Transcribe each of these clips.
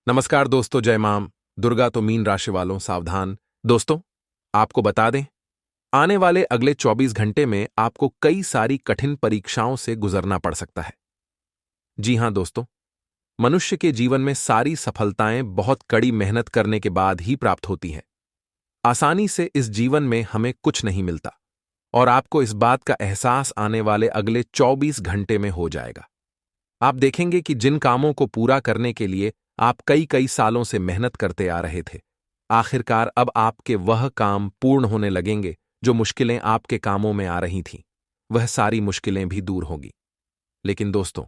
नमस्कार दोस्तों, जय माम दुर्गा। तो मीन राशि वालों सावधान। दोस्तों, आपको बता दें, आने वाले अगले 24 घंटे में आपको कई सारी कठिन परीक्षाओं से गुजरना पड़ सकता है। जी हां दोस्तों, मनुष्य के जीवन में सारी सफलताएं बहुत कड़ी मेहनत करने के बाद ही प्राप्त होती हैं। आसानी से इस जीवन में हमें कुछ नहीं मिलता और आपको इस बात का एहसास आने वाले अगले 24 घंटे में हो जाएगा। आप देखेंगे कि जिन कामों को पूरा करने के लिए आप कई कई सालों से मेहनत करते आ रहे थे, आखिरकार अब आपके वह काम पूर्ण होने लगेंगे। जो मुश्किलें आपके कामों में आ रही थीं, वह सारी मुश्किलें भी दूर होंगी। लेकिन दोस्तों,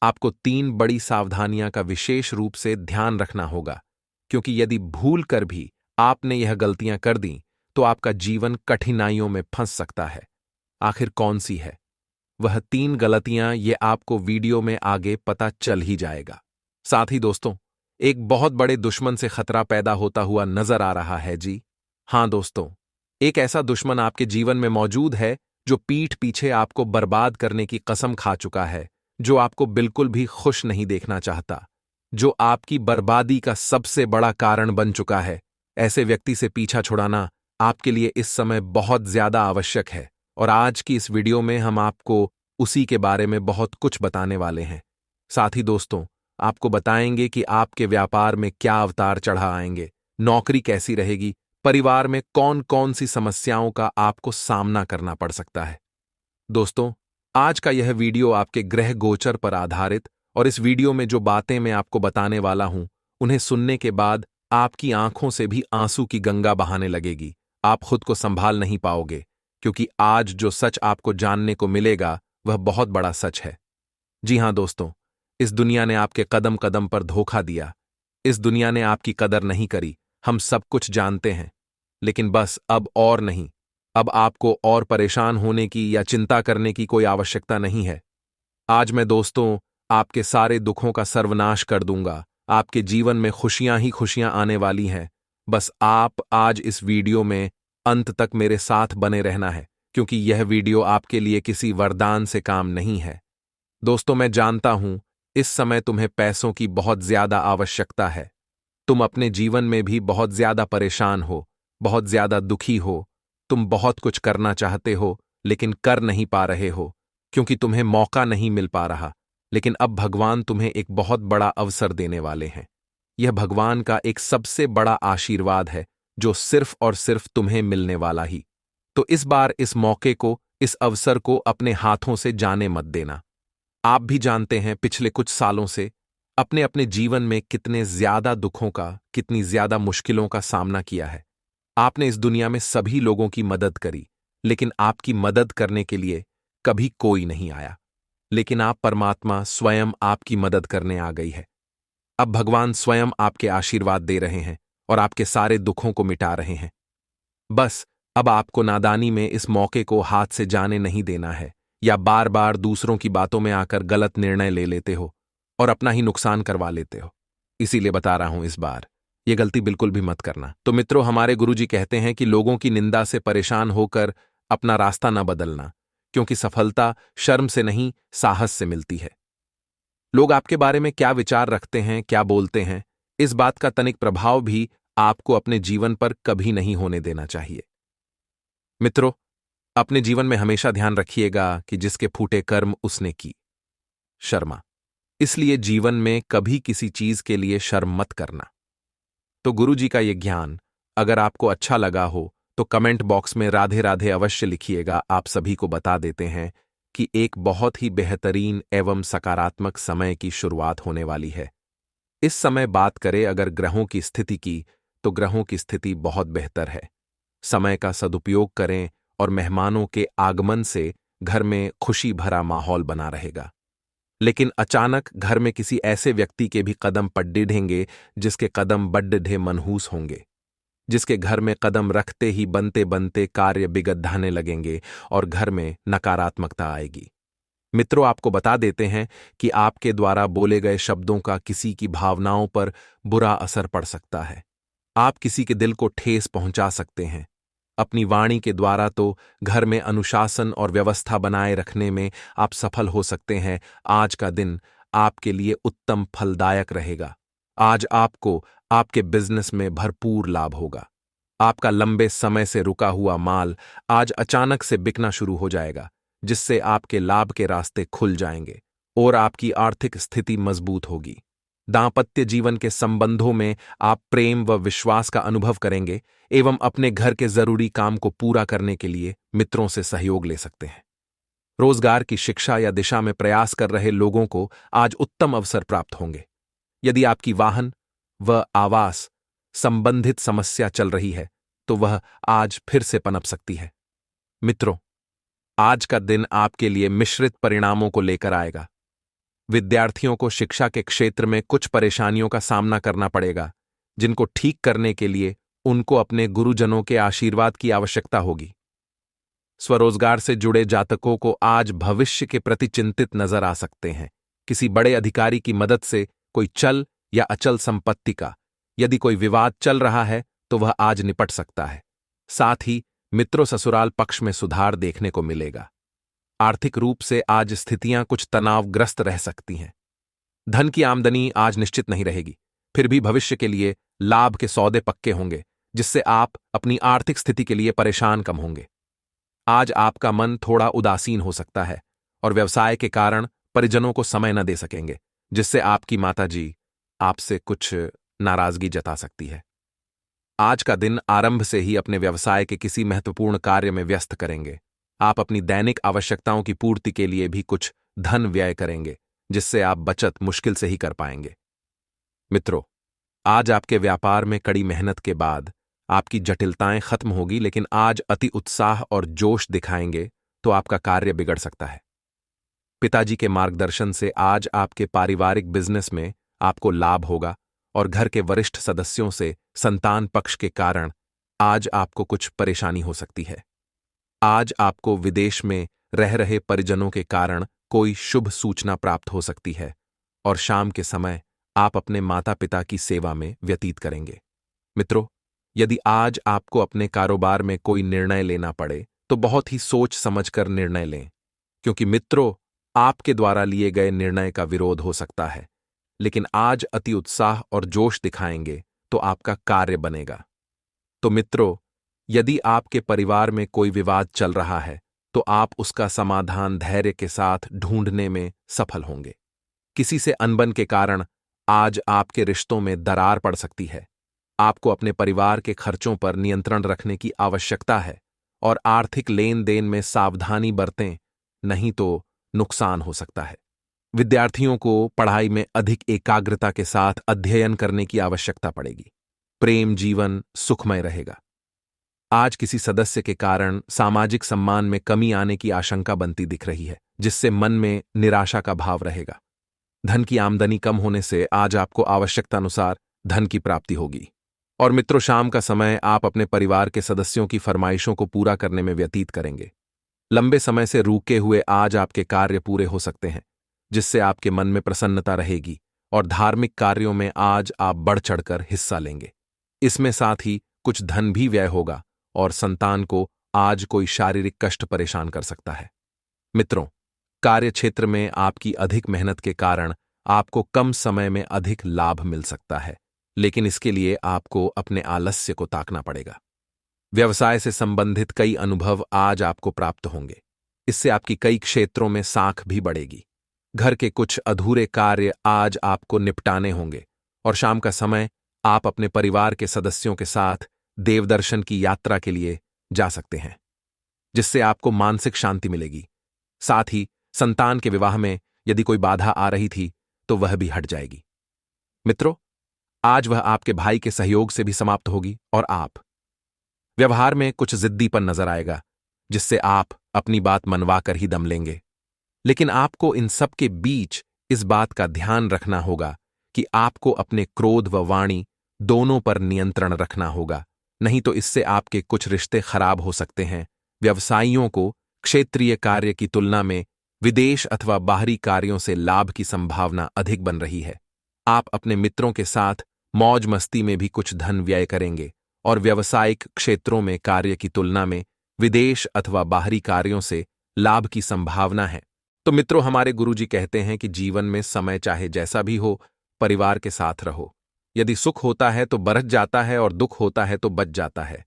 आपको 3 बड़ी सावधानियां का विशेष रूप से ध्यान रखना होगा, क्योंकि यदि भूल कर भी आपने यह गलतियां कर दी तो आपका जीवन कठिनाइयों में फंस सकता है। आखिर कौन सी है वह 3 गलतियां, ये आपको वीडियो में आगे पता चल ही जाएगा। साथ ही दोस्तों, एक बहुत बड़े दुश्मन से खतरा पैदा होता हुआ नजर आ रहा है। जी हां दोस्तों, एक ऐसा दुश्मन आपके जीवन में मौजूद है जो पीठ पीछे आपको बर्बाद करने की कसम खा चुका है, जो आपको बिल्कुल भी खुश नहीं देखना चाहता, जो आपकी बर्बादी का सबसे बड़ा कारण बन चुका है। ऐसे व्यक्ति से पीछा छुड़ाना आपके लिए इस समय बहुत ज्यादा आवश्यक है और आज की इस वीडियो में हम आपको उसी के बारे में बहुत कुछ बताने वाले हैं। साथ ही दोस्तों, आपको बताएंगे कि आपके व्यापार में क्या अवतार चढ़ा आएंगे, नौकरी कैसी रहेगी, परिवार में कौन कौन सी समस्याओं का आपको सामना करना पड़ सकता है। दोस्तों, आज का यह वीडियो आपके ग्रह गोचर पर आधारित, और इस वीडियो में जो बातें मैं आपको बताने वाला हूं, उन्हें सुनने के बाद आपकी आंखों से भी आंसू की गंगा बहाने लगेगी। आप खुद को संभाल नहीं पाओगे, क्योंकि आज जो सच आपको जानने को मिलेगा वह बहुत बड़ा सच है। जी हां दोस्तों, इस दुनिया ने आपके कदम कदम पर धोखा दिया। इस दुनिया ने आपकी कदर नहीं करी। हम सब कुछ जानते हैं, लेकिन बस अब और नहीं। अब आपको और परेशान होने की या चिंता करने की कोई आवश्यकता नहीं है। आज मैं दोस्तों आपके सारे दुखों का सर्वनाश कर दूंगा। आपके जीवन में खुशियां ही खुशियां आने वाली हैं। बस आप आज इस वीडियो में अंत तक मेरे साथ बने रहना है, क्योंकि यह वीडियो आपके लिए किसी वरदान से काम नहीं है। दोस्तों, मैं जानता हूं इस समय तुम्हें पैसों की बहुत ज्यादा आवश्यकता है। तुम अपने जीवन में भी बहुत ज्यादा परेशान हो, बहुत ज्यादा दुखी हो। तुम बहुत कुछ करना चाहते हो, लेकिन कर नहीं पा रहे हो, क्योंकि तुम्हें मौका नहीं मिल पा रहा। लेकिन अब भगवान तुम्हें एक बहुत बड़ा अवसर देने वाले हैं। यह भगवान का एक सबसे बड़ा आशीर्वाद है, जो सिर्फ और सिर्फ तुम्हें मिलने वाला ही। तो इस बार इस मौके को, इस अवसर को अपने हाथों से जाने मत देना। आप भी जानते हैं पिछले कुछ सालों से अपने अपने जीवन में कितने ज्यादा दुखों का, कितनी ज्यादा मुश्किलों का सामना किया है। आपने इस दुनिया में सभी लोगों की मदद करी, लेकिन आपकी मदद करने के लिए कभी कोई नहीं आया। लेकिन आप परमात्मा स्वयं आपकी मदद करने आ गई है। अब भगवान स्वयं आपके आशीर्वाद दे रहे हैं और आपके सारे दुखों को मिटा रहे हैं। बस अब आपको नादानी में इस मौके को हाथ से जाने नहीं देना है, या बार बार दूसरों की बातों में आकर गलत निर्णय ले लेते हो और अपना ही नुकसान करवा लेते हो। इसीलिए बता रहा हूं, इस बार ये गलती बिल्कुल भी मत करना। तो मित्रों, हमारे गुरुजी कहते हैं कि लोगों की निंदा से परेशान होकर अपना रास्ता न बदलना, क्योंकि सफलता शर्म से नहीं, साहस से मिलती है। लोग आपके बारे में क्या विचार रखते हैं, क्या बोलते हैं, इस बात का तनिक प्रभाव भी आपको अपने जीवन पर कभी नहीं होने देना चाहिए। मित्रों, अपने जीवन में हमेशा ध्यान रखिएगा कि जिसके फूटे कर्म उसने की। शर्मा, इसलिए जीवन में कभी किसी चीज के लिए शर्म मत करना। तो गुरुजी का यह ज्ञान अगर आपको अच्छा लगा हो तो कमेंट बॉक्स में राधे राधे अवश्य लिखिएगा। आप सभी को बता देते हैं कि एक बहुत ही बेहतरीन एवं सकारात्मक समय की शुरुआत होने वाली है। इस समय बात करें अगर ग्रहों की स्थिति की, तो ग्रहों की स्थिति बहुत बेहतर है। समय का सदुपयोग करें और मेहमानों के आगमन से घर में खुशी भरा माहौल बना रहेगा। लेकिन अचानक घर में किसी ऐसे व्यक्ति के भी कदम पड़ेंगे जिसके कदम बड्ढे मनहूस होंगे, जिसके घर में कदम रखते ही बनते बनते कार्य बिगड़ने लगेंगे और घर में नकारात्मकता आएगी। मित्रों, आपको बता देते हैं कि आपके द्वारा बोले गए शब्दों का किसी की भावनाओं पर बुरा असर पड़ सकता है। आप किसी के दिल को ठेस पहुंचा सकते हैं। अपनी वाणी के द्वारा तो घर में अनुशासन और व्यवस्था बनाए रखने में आप सफल हो सकते हैं। आज का दिन आपके लिए उत्तम फलदायक रहेगा। आज आपको आपके बिजनेस में भरपूर लाभ होगा। आपका लंबे समय से रुका हुआ माल आज अचानक से बिकना शुरू हो जाएगा, जिससे आपके लाभ के रास्ते खुल जाएंगे और आपकी आर्थिक स्थिति मजबूत होगी। दांपत्य जीवन के संबंधों में आप प्रेम व विश्वास का अनुभव करेंगे एवं अपने घर के जरूरी काम को पूरा करने के लिए मित्रों से सहयोग ले सकते हैं। रोजगार की शिक्षा या दिशा में प्रयास कर रहे लोगों को आज उत्तम अवसर प्राप्त होंगे। यदि आपकी वाहन व आवास संबंधित समस्या चल रही है तो वह आज फिर से पनप सकती है। मित्रों, आज का दिन आपके लिए मिश्रित परिणामों को लेकर आएगा। विद्यार्थियों को शिक्षा के क्षेत्र में कुछ परेशानियों का सामना करना पड़ेगा, जिनको ठीक करने के लिए उनको अपने गुरुजनों के आशीर्वाद की आवश्यकता होगी। स्वरोजगार से जुड़े जातकों को आज भविष्य के प्रति चिंतित नजर आ सकते हैं। किसी बड़े अधिकारी की मदद से कोई चल या अचल संपत्ति का यदि कोई विवाद चल रहा है तो वह आज निपट सकता है। साथ ही मित्रों ससुराल पक्ष में सुधार देखने को मिलेगा। आर्थिक रूप से आज स्थितियां कुछ तनावग्रस्त रह सकती हैं। धन की आमदनी आज निश्चित नहीं रहेगी, फिर भी भविष्य के लिए लाभ के सौदे पक्के होंगे, जिससे आप अपनी आर्थिक स्थिति के लिए परेशान कम होंगे। आज आपका मन थोड़ा उदासीन हो सकता है और व्यवसाय के कारण परिजनों को समय न दे सकेंगे, जिससे आपकी माताजी आपसे कुछ नाराजगी जता सकती है। आज का दिन आरंभ से ही अपने व्यवसाय के किसी महत्वपूर्ण कार्य में व्यस्त करेंगे। आप अपनी दैनिक आवश्यकताओं की पूर्ति के लिए भी कुछ धन व्यय करेंगे, जिससे आप बचत मुश्किल से ही कर पाएंगे। मित्रों, आज आपके व्यापार में कड़ी मेहनत के बाद आपकी जटिलताएं खत्म होगी, लेकिन आज अति उत्साह और जोश दिखाएंगे तो आपका कार्य बिगड़ सकता है। पिताजी के मार्गदर्शन से आज आपके पारिवारिक बिजनेस में आपको लाभ होगा और घर के वरिष्ठ सदस्यों से संतान पक्ष के कारण आज आपको कुछ परेशानी हो सकती है। आज आपको विदेश में रह रहे परिजनों के कारण कोई शुभ सूचना प्राप्त हो सकती है और शाम के समय आप अपने माता पिता की सेवा में व्यतीत करेंगे। मित्रों, यदि आज आपको अपने कारोबार में कोई निर्णय लेना पड़े तो बहुत ही सोच समझकर निर्णय लें, क्योंकि मित्रों, आपके द्वारा लिए गए निर्णय का विरोध हो सकता है, लेकिन आज अति उत्साह और जोश दिखाएंगे तो आपका कार्य बनेगा। तो मित्रों, यदि आपके परिवार में कोई विवाद चल रहा है तो आप उसका समाधान धैर्य के साथ ढूंढने में सफल होंगे। किसी से अनबन के कारण आज आपके रिश्तों में दरार पड़ सकती है। आपको अपने परिवार के खर्चों पर नियंत्रण रखने की आवश्यकता है और आर्थिक लेन देन में सावधानी बरतें, नहीं तो नुकसान हो सकता है। विद्यार्थियों को पढ़ाई में अधिक एकाग्रता के साथ अध्ययन करने की आवश्यकता पड़ेगी। प्रेम जीवन सुखमय रहेगा। आज किसी सदस्य के कारण सामाजिक सम्मान में कमी आने की आशंका बनती दिख रही है, जिससे मन में निराशा का भाव रहेगा। धन की आमदनी कम होने से आज आपको आवश्यकतानुसार धन की प्राप्ति होगी। और मित्रों, शाम का समय आप अपने परिवार के सदस्यों की फरमाइशों को पूरा करने में व्यतीत करेंगे। लंबे समय से रुके हुए आज आपके कार्य पूरे हो सकते हैं, जिससे आपके मन में प्रसन्नता रहेगी और धार्मिक कार्यों में आज आप बढ़ चढ़कर हिस्सा लेंगे। इसमें साथ ही कुछ धन भी व्यय होगा और संतान को आज कोई शारीरिक कष्ट परेशान कर सकता है। मित्रों, कार्य क्षेत्र में आपकी अधिक मेहनत के कारण आपको कम समय में अधिक लाभ मिल सकता है, लेकिन इसके लिए आपको अपने आलस्य को ताकना पड़ेगा। व्यवसाय से संबंधित कई अनुभव आज आपको प्राप्त होंगे। इससे आपकी कई क्षेत्रों में साख भी बढ़ेगी। घर के कुछ अधूरे कार्य आज आपको निपटाने होंगे और शाम का समय आप अपने परिवार के सदस्यों के साथ देवदर्शन की यात्रा के लिए जा सकते हैं, जिससे आपको मानसिक शांति मिलेगी। साथ ही संतान के विवाह में यदि कोई बाधा आ रही थी तो वह भी हट जाएगी। मित्रों, आज वह आपके भाई के सहयोग से भी समाप्त होगी और आप व्यवहार में कुछ जिद्दीपन नजर आएगा, जिससे आप अपनी बात मनवा कर ही दम लेंगे। लेकिन आपको इन सब के बीच इस बात का ध्यान रखना होगा कि आपको अपने क्रोध व वाणी दोनों पर नियंत्रण रखना होगा, नहीं तो इससे आपके कुछ रिश्ते खराब हो सकते हैं। व्यवसायियों को क्षेत्रीय कार्य की तुलना में विदेश अथवा बाहरी कार्यों से लाभ की संभावना अधिक बन रही है। आप अपने मित्रों के साथ मौज मस्ती में भी कुछ धन व्यय करेंगे और व्यावसायिक क्षेत्रों में कार्य की तुलना में विदेश अथवा बाहरी कार्यों से लाभ की संभावना है। तो मित्रों, हमारे गुरुजी कहते हैं कि जीवन में समय चाहे जैसा भी हो, परिवार के साथ रहो। यदि सुख होता है तो बरस जाता है और दुख होता है तो बच जाता है।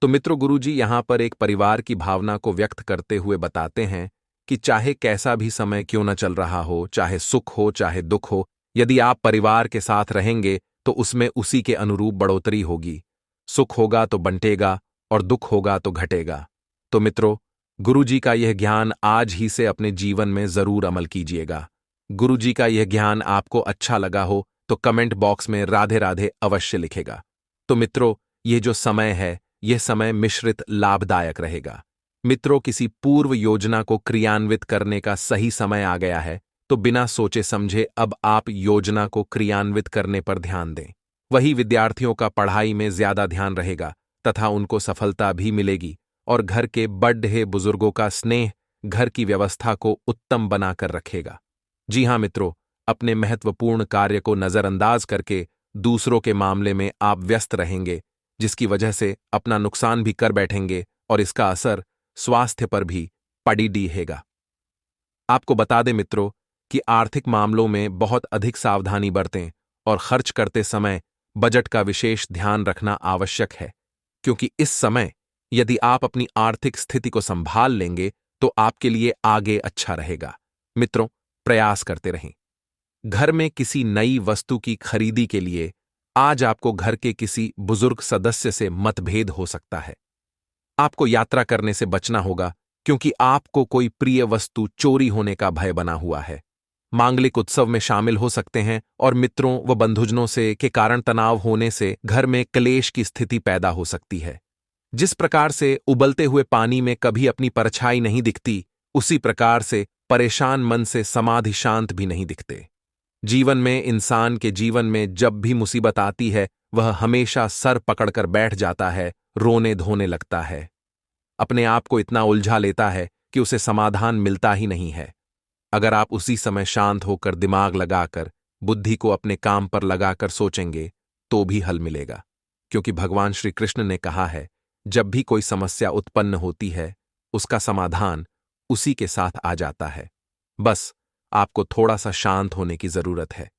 तो मित्रों, गुरुजी यहां पर एक परिवार की भावना को व्यक्त करते हुए बताते हैं कि चाहे कैसा भी समय क्यों न चल रहा हो, चाहे सुख हो चाहे दुख हो, यदि आप परिवार के साथ रहेंगे तो उसमें उसी के अनुरूप बढ़ोतरी होगी। सुख होगा तो बंटेगा और दुख होगा तो घटेगा। तो मित्रों, गुरुजी का यह ज्ञान आज ही से अपने जीवन में जरूर अमल कीजिएगा। गुरुजी का यह ज्ञान आपको अच्छा लगा हो तो कमेंट बॉक्स में राधे राधे अवश्य लिखेगा। तो मित्रों, ये जो समय है, यह समय मिश्रित लाभदायक रहेगा। मित्रों, किसी पूर्व योजना को क्रियान्वित करने का सही समय आ गया है, तो बिना सोचे समझे अब आप योजना को क्रियान्वित करने पर ध्यान दें। वही विद्यार्थियों का पढ़ाई में ज्यादा ध्यान रहेगा तथा उनको सफलता भी मिलेगी और घर के बड़े बुजुर्गों का स्नेह घर की व्यवस्था को उत्तम बनाकर रखेगा। जी हां मित्रों, अपने महत्वपूर्ण कार्य को नजरअंदाज करके दूसरों के मामले में आप व्यस्त रहेंगे, जिसकी वजह से अपना नुकसान भी कर बैठेंगे और इसका असर स्वास्थ्य पर भी पड़ी डीहेगा। आपको बता दें मित्रों कि आर्थिक मामलों में बहुत अधिक सावधानी बरतें और खर्च करते समय बजट का विशेष ध्यान रखना आवश्यक है, क्योंकि इस समय यदि आप अपनी आर्थिक स्थिति को संभाल लेंगे तो आपके लिए आगे अच्छा रहेगा। मित्रों, प्रयास करते रहें। घर में किसी नई वस्तु की खरीदी के लिए आज आपको घर के किसी बुजुर्ग सदस्य से मतभेद हो सकता है। आपको यात्रा करने से बचना होगा, क्योंकि आपको कोई प्रिय वस्तु चोरी होने का भय बना हुआ है। मांगलिक उत्सव में शामिल हो सकते हैं और मित्रों व बंधुजनों से के कारण तनाव होने से घर में क्लेश की स्थिति पैदा हो सकती है। जिस प्रकार से उबलते हुए पानी में कभी अपनी परछाई नहीं दिखती, उसी प्रकार से परेशान मन से समाधि शांत भी नहीं दिखते। जीवन में इंसान के जीवन में जब भी मुसीबत आती है, वह हमेशा सर पकड़कर बैठ जाता है, रोने धोने लगता है, अपने आप को इतना उलझा लेता है कि उसे समाधान मिलता ही नहीं है। अगर आप उसी समय शांत होकर दिमाग लगाकर बुद्धि को अपने काम पर लगाकर सोचेंगे तो भी हल मिलेगा, क्योंकि भगवान श्री कृष्ण ने कहा है, जब भी कोई समस्या उत्पन्न होती है उसका समाधान उसी के साथ आ जाता है। बस आपको थोड़ा सा शांत होने की जरूरत है।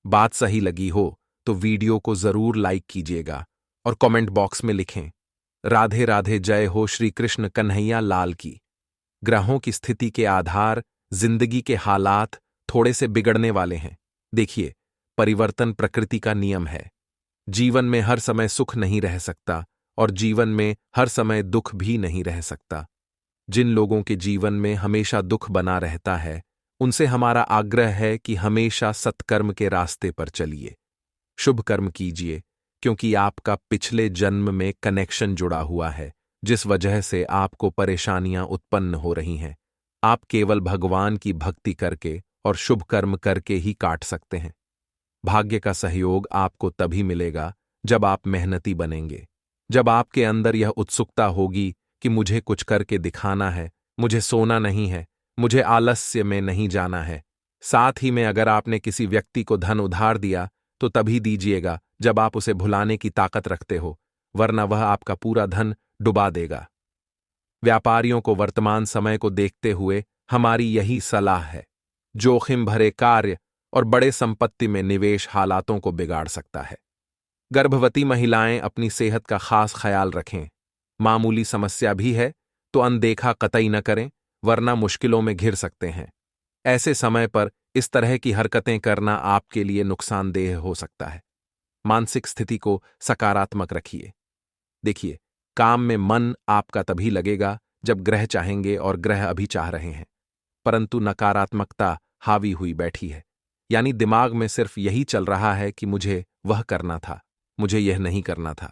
बात सही लगी हो तो वीडियो को जरूर लाइक कीजिएगा और कमेंट बॉक्स में लिखें, राधे राधे, जय हो श्री कृष्ण कन्हैया लाल की। ग्रहों की स्थिति के आधार जिंदगी के हालात थोड़े से बिगड़ने वाले हैं। देखिए, परिवर्तन प्रकृति का नियम है। जीवन में हर समय सुख नहीं रह सकता और जीवन में हर समय दुख भी नहीं रह सकता। जिन लोगों के जीवन में हमेशा दुख बना रहता है, उनसे हमारा आग्रह है कि हमेशा सत्कर्म के रास्ते पर चलिए, शुभ कर्म कीजिए, क्योंकि आपका पिछले जन्म में कनेक्शन जुड़ा हुआ है, जिस वजह से आपको परेशानियां उत्पन्न हो रही हैं। आप केवल भगवान की भक्ति करके और शुभ कर्म करके ही काट सकते हैं। भाग्य का सहयोग आपको तभी मिलेगा जब आप मेहनती बनेंगे, जब आपके अंदर यह उत्सुकता होगी कि मुझे कुछ करके दिखाना है, मुझे सोना नहीं है, मुझे आलस्य में नहीं जाना है। साथ ही में अगर आपने किसी व्यक्ति को धन उधार दिया तो तभी दीजिएगा जब आप उसे भुलाने की ताकत रखते हो, वरना वह आपका पूरा धन डुबा देगा। व्यापारियों को वर्तमान समय को देखते हुए हमारी यही सलाह है। जोखिम भरे कार्य और बड़े संपत्ति में निवेश हालातों को बिगाड़ सकता है। गर्भवती महिलाएं अपनी सेहत का खास ख्याल रखें। मामूली समस्या भी है तो अनदेखा कतई न करें, वरना मुश्किलों में घिर सकते हैं। ऐसे समय पर इस तरह की हरकतें करना आपके लिए नुकसानदेह हो सकता है। मानसिक स्थिति को सकारात्मक रखिए। देखिए, काम में मन आपका तभी लगेगा जब ग्रह चाहेंगे और ग्रह अभी चाह रहे हैं, परंतु नकारात्मकता हावी हुई बैठी है। यानी दिमाग में सिर्फ यही चल रहा है कि मुझे वह करना था, मुझे यह नहीं करना था।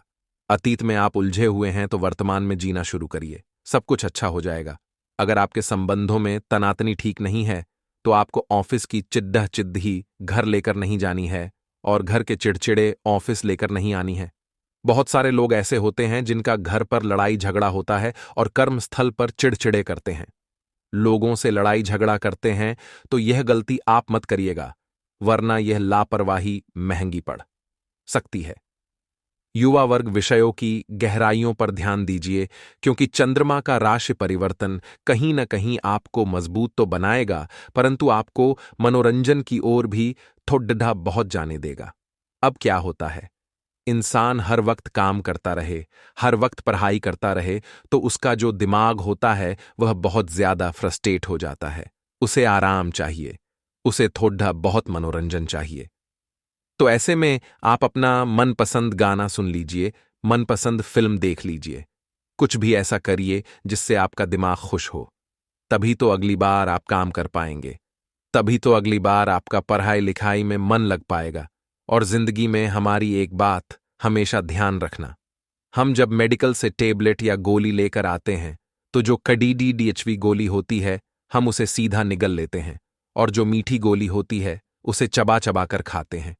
अतीत में आप उलझे हुए हैं तो वर्तमान में जीना शुरू करिए, सब कुछ अच्छा हो जाएगा। अगर आपके संबंधों में तनातनी ठीक नहीं है तो आपको ऑफिस की चिड्ढा चिद्धी घर लेकर नहीं जानी है और घर के चिड़चिड़े ऑफिस लेकर नहीं आनी है। बहुत सारे लोग ऐसे होते हैं जिनका घर पर लड़ाई झगड़ा होता है और कर्मस्थल पर चिड़चिड़े करते हैं। लोगों से लड़ाई झगड़ा करते हैं तो यह गलती आप मत करिएगा, वरना यह लापरवाही महंगी पड़ सकती है। युवा वर्ग विषयों की गहराइयों पर ध्यान दीजिए, क्योंकि चंद्रमा का राशि परिवर्तन कहीं न कहीं आपको मजबूत तो बनाएगा, परंतु आपको मनोरंजन की ओर भी थोड़ा बहुत जाने देगा। अब क्या होता है, इंसान हर वक्त काम करता रहे, हर वक्त पढ़ाई करता रहे, तो उसका जो दिमाग होता है वह बहुत ज्यादा फ्रस्ट्रेट हो जाता है। उसे आराम चाहिए, उसे थोड़ा बहुत मनोरंजन चाहिए। तो ऐसे में आप अपना मनपसंद गाना सुन लीजिए, मनपसंद फिल्म देख लीजिए, कुछ भी ऐसा करिए जिससे आपका दिमाग खुश हो। तभी तो अगली बार आप काम कर पाएंगे, तभी तो अगली बार आपका पढ़ाई लिखाई में मन लग पाएगा। और जिंदगी में हमारी एक बात हमेशा ध्यान रखना, हम जब मेडिकल से टेबलेट या गोली लेकर आते हैं तो जो कड़ीडी डीएचवी गोली होती है हम उसे सीधा निगल लेते हैं, और जो मीठी गोली होती है उसे चबा चबा कर खाते हैं।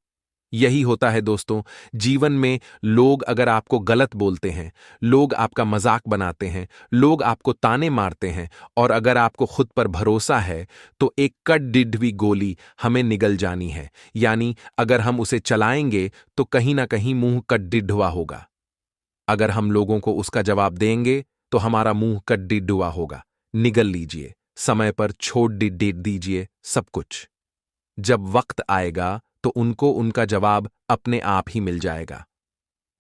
यही होता है दोस्तों, जीवन में लोग अगर आपको गलत बोलते हैं, लोग आपका मजाक बनाते हैं, लोग आपको ताने मारते हैं, और अगर आपको खुद पर भरोसा है तो एक कट डिडवी गोली हमें निगल जानी है। यानी अगर हम उसे चलाएंगे तो कहीं ना कहीं मुंह कट डिडवा होगा। अगर हम लोगों को उसका जवाब देंगे तो हमारा मुंह कट डिडवा होगा। निगल लीजिए, समय पर छोड़ दीजिए सब कुछ। जब वक्त आएगा तो उनको उनका जवाब अपने आप ही मिल जाएगा।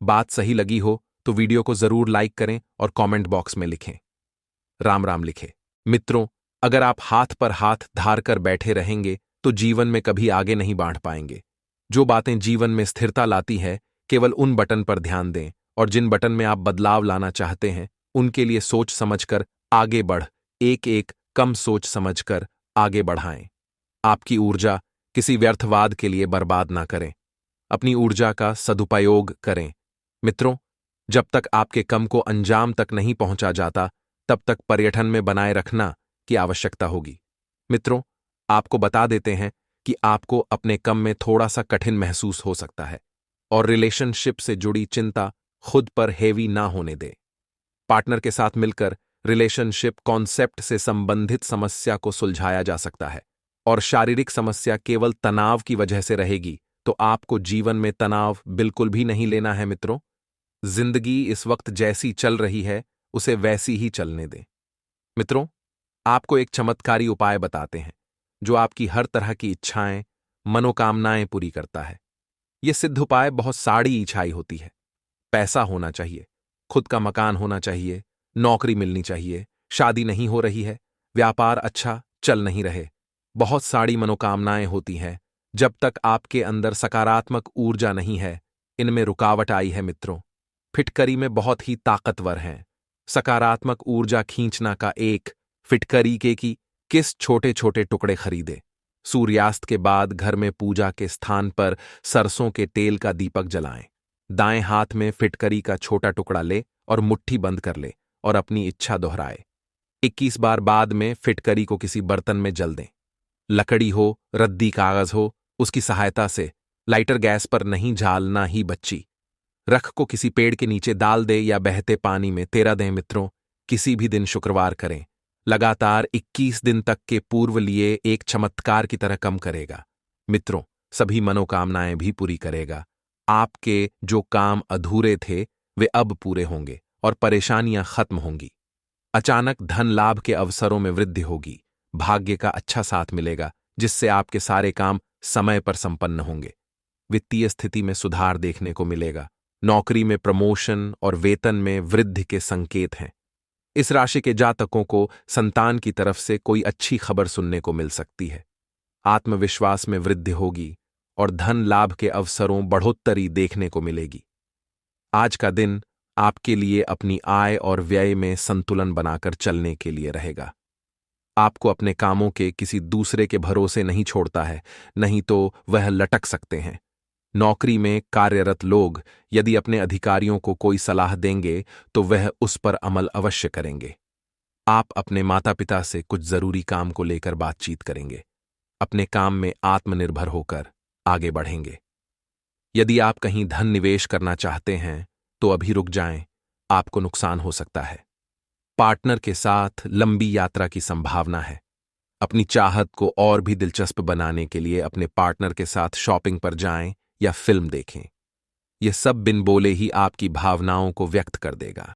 बात सही लगी हो तो वीडियो को जरूर लाइक करें और कमेंट बॉक्स में लिखें, राम राम लिखें। मित्रों, अगर आप हाथ पर हाथ धार कर बैठे रहेंगे तो जीवन में कभी आगे नहीं बढ़ पाएंगे। जो बातें जीवन में स्थिरता लाती है, केवल उन बटन पर ध्यान दें, और जिन बटन में आप बदलाव लाना चाहते हैं उनके लिए सोच समझकर आगे बढ़, एक एक कम सोच समझकर आगे बढ़ाएं। आपकी ऊर्जा किसी व्यर्थवाद के लिए बर्बाद ना करें, अपनी ऊर्जा का सदुपयोग करें। मित्रों, जब तक आपके कम को अंजाम तक नहीं पहुंचा जाता तब तक पर्यटन में बनाए रखना की आवश्यकता होगी। मित्रों, आपको बता देते हैं कि आपको अपने कम में थोड़ा सा कठिन महसूस हो सकता है, और रिलेशनशिप से जुड़ी चिंता खुद पर हेवी ना होने दे। पार्टनर के साथ मिलकर रिलेशनशिप कॉन्सेप्ट से संबंधित समस्या को सुलझाया जा सकता है, और शारीरिक समस्या केवल तनाव की वजह से रहेगी तो आपको जीवन में तनाव बिल्कुल भी नहीं लेना है। मित्रों, जिंदगी इस वक्त जैसी चल रही है उसे वैसी ही चलने दें। मित्रों, आपको एक चमत्कारी उपाय बताते हैं जो आपकी हर तरह की इच्छाएं, मनोकामनाएं पूरी करता है। यह सिद्ध उपाय बहुत साड़ी इच्छाई होती है। पैसा होना चाहिए, खुद का मकान होना चाहिए, नौकरी मिलनी चाहिए, शादी नहीं हो रही है, व्यापार अच्छा चल नहीं रहे, बहुत सारी मनोकामनाएं होती हैं। जब तक आपके अंदर सकारात्मक ऊर्जा नहीं है, इनमें रुकावट आई है। मित्रों, फिटकरी में बहुत ही ताकतवर हैं। सकारात्मक ऊर्जा खींचना का एक फिटकरी के की किस छोटे छोटे टुकड़े खरीदे। सूर्यास्त के बाद घर में पूजा के स्थान पर सरसों के तेल का दीपक जलाएं। दाएं हाथ में फिटकरी का छोटा टुकड़ा ले और मुट्ठी बंद कर ले और अपनी इच्छा दोहराए। 21 बार बाद में फिटकरी को किसी बर्तन में जल दें। लकड़ी हो, रद्दी कागज हो, उसकी सहायता से, लाइटर गैस पर नहीं झालना ही बच्ची, रख को किसी पेड़ के नीचे डाल दे या बहते पानी में तैरा दें। मित्रों, किसी भी दिन शुक्रवार करें, लगातार 21 दिन तक के पूर्व लिए एक चमत्कार की तरह कम करेगा। मित्रों, सभी मनोकामनाएं भी पूरी करेगा। आपके जो काम अधूरे थे वे अब पूरे होंगे और परेशानियां खत्म होंगी। अचानक धन लाभ के अवसरों में वृद्धि होगी। भाग्य का अच्छा साथ मिलेगा जिससे आपके सारे काम समय पर संपन्न होंगे। वित्तीय स्थिति में सुधार देखने को मिलेगा। नौकरी में प्रमोशन और वेतन में वृद्धि के संकेत हैं। इस राशि के जातकों को संतान की तरफ से कोई अच्छी खबर सुनने को मिल सकती है। आत्मविश्वास में वृद्धि होगी और धन लाभ के अवसरों बढ़ोत्तरी देखने को मिलेगी। आज का दिन आपके लिए अपनी आय और व्यय में संतुलन बनाकर चलने के लिए रहेगा। आपको अपने कामों के किसी दूसरे के भरोसे नहीं छोड़ता है, नहीं तो वह लटक सकते हैं। नौकरी में कार्यरत लोग यदि अपने अधिकारियों को कोई सलाह देंगे तो वह उस पर अमल अवश्य करेंगे। आप अपने माता पिता से कुछ जरूरी काम को लेकर बातचीत करेंगे। अपने काम में आत्मनिर्भर होकर आगे बढ़ेंगे। यदि आप कहीं धन निवेश करना चाहते हैं तो अभी रुक जाएं, आपको नुकसान हो सकता है। पार्टनर के साथ लंबी यात्रा की संभावना है। अपनी चाहत को और भी दिलचस्प बनाने के लिए अपने पार्टनर के साथ शॉपिंग पर जाएं या फिल्म देखें। यह सब बिन बोले ही आपकी भावनाओं को व्यक्त कर देगा।